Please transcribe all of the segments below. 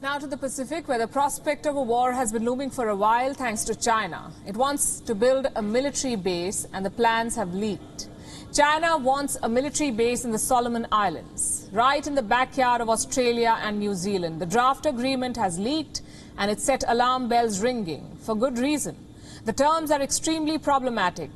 Now to the Pacific, where the prospect of a war has been looming for a while thanks to China. It wants to build a military base and the plans have leaked. China wants a military base in the Solomon Islands, right in the backyard of Australia and New Zealand. The draft agreement has leaked and it set alarm bells ringing, for good reason. The terms are extremely problematic.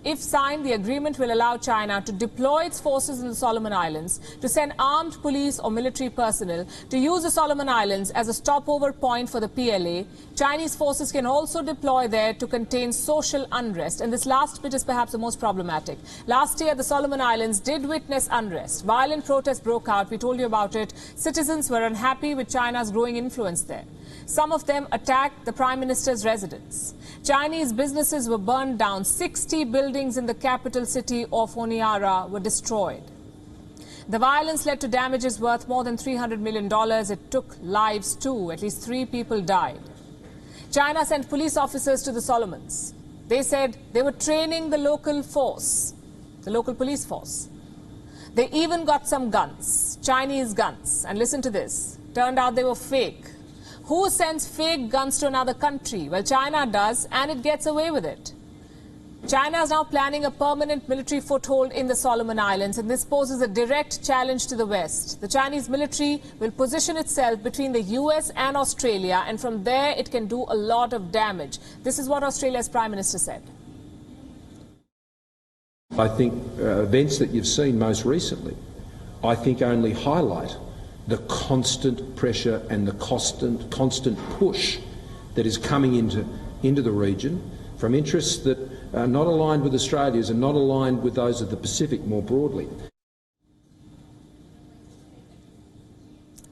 If signed, the agreement will allow China to deploy its forces in the Solomon Islands, to send armed police or military personnel, to use the Solomon Islands as a stopover point for the PLA. Chinese forces can also deploy there to contain social unrest. And this last bit is perhaps the most problematic. Last year, the Solomon Islands did witness unrest. Violent protests broke out. We told you about it. Citizens were unhappy with China's growing influence there. Some of them attacked the Prime Minister's residence. Chinese businesses were burned down. 60 buildings in the capital city of Honiara were destroyed. The violence led to damages worth more than $300 million. It took lives too. At least 3 people died. China sent police officers to the Solomons. They said they were training the local force, the local police force. They even got some guns, Chinese guns. And listen to this. Turned out they were fake. Who sends fake guns to another country? Well, China does, and it gets away with it. China is now planning a permanent military foothold in the Solomon Islands, and this poses a direct challenge to the West. The Chinese military will position itself between the US and Australia, and from there it can do a lot of damage. This is what Australia's Prime Minister said. I think events that you've seen most recently, I think only highlight the constant pressure and the constant push that is coming into the region from interests that are not aligned with Australia's and not aligned with those of the Pacific more broadly.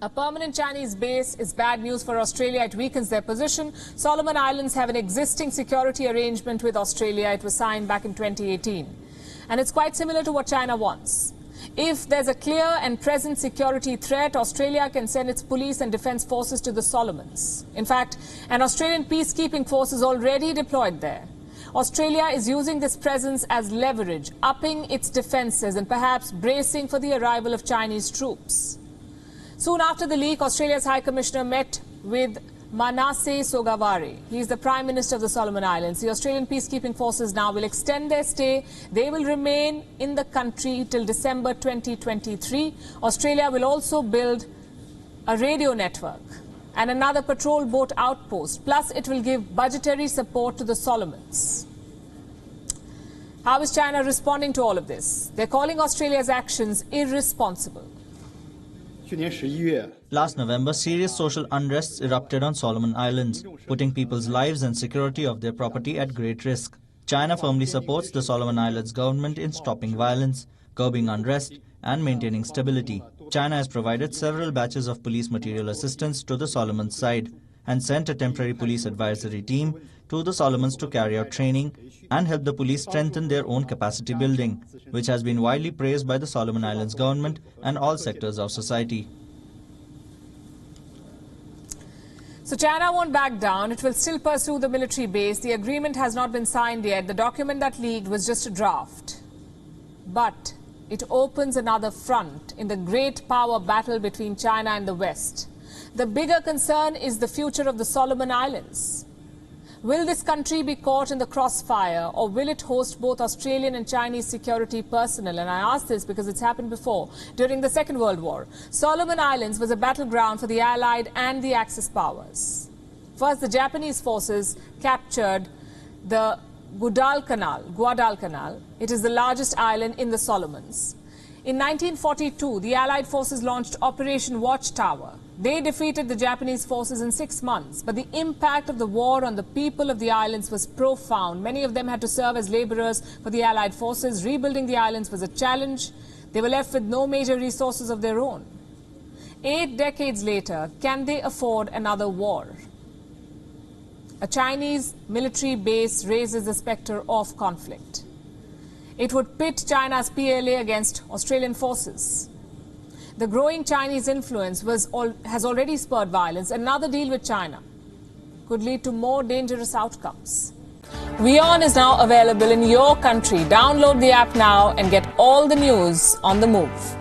A permanent Chinese base is bad news for Australia. It weakens their position. Solomon Islands have an existing security arrangement with Australia. It was signed back in 2018. And it's quite similar to what China wants. If there's a clear and present security threat, Australia can send its police and defence forces to the Solomons. In fact, an Australian peacekeeping force is already deployed there. Australia is using this presence as leverage, upping its defences and perhaps bracing for the arrival of Chinese troops. Soon after the leak, Australia's High Commissioner met with Manasseh Sogavare. He is the Prime Minister of the Solomon Islands. The Australian peacekeeping forces now will extend their stay. They will remain in the country till December 2023. Australia will also build a radio network and another patrol boat outpost. Plus, it will give budgetary support to the Solomons. How is China responding to all of this? They're calling Australia's actions irresponsible. Last November, serious social unrests erupted on Solomon Islands, putting people's lives and security of their property at great risk. China firmly supports the Solomon Islands government in stopping violence, curbing unrest, and maintaining stability. China has provided several batches of police material assistance to the Solomons side and sent a temporary police advisory team to the Solomons to carry out training and help the police strengthen their own capacity building, which has been widely praised by the Solomon Islands government and all sectors of society. So China won't back down. It will still pursue the military base. The agreement has not been signed yet. The document that leaked was just a draft. But it opens another front in the great power battle between China and the West. The bigger concern is the future of the Solomon Islands. Will this country be caught in the crossfire, or will it host both Australian and Chinese security personnel? And I ask this because it's happened before. During the Second World War, Solomon Islands was a battleground for the Allied and the Axis powers. First, the Japanese forces captured the Guadalcanal. It is the largest island in the Solomons. In 1942, the Allied forces launched Operation Watchtower. They defeated the Japanese forces in 6 months, but the impact of the war on the people of the islands was profound. Many of them had to serve as laborers for the Allied forces. Rebuilding the islands was a challenge. They were left with no major resources of their own. 8 decades later, can they afford another war? A Chinese military base raises the spectre of conflict. It would pit China's PLA against Australian forces. The growing Chinese influence has already spurred violence. Another deal with China could lead to more dangerous outcomes. WION is now available in your country. Download the app now and get all the news on the move.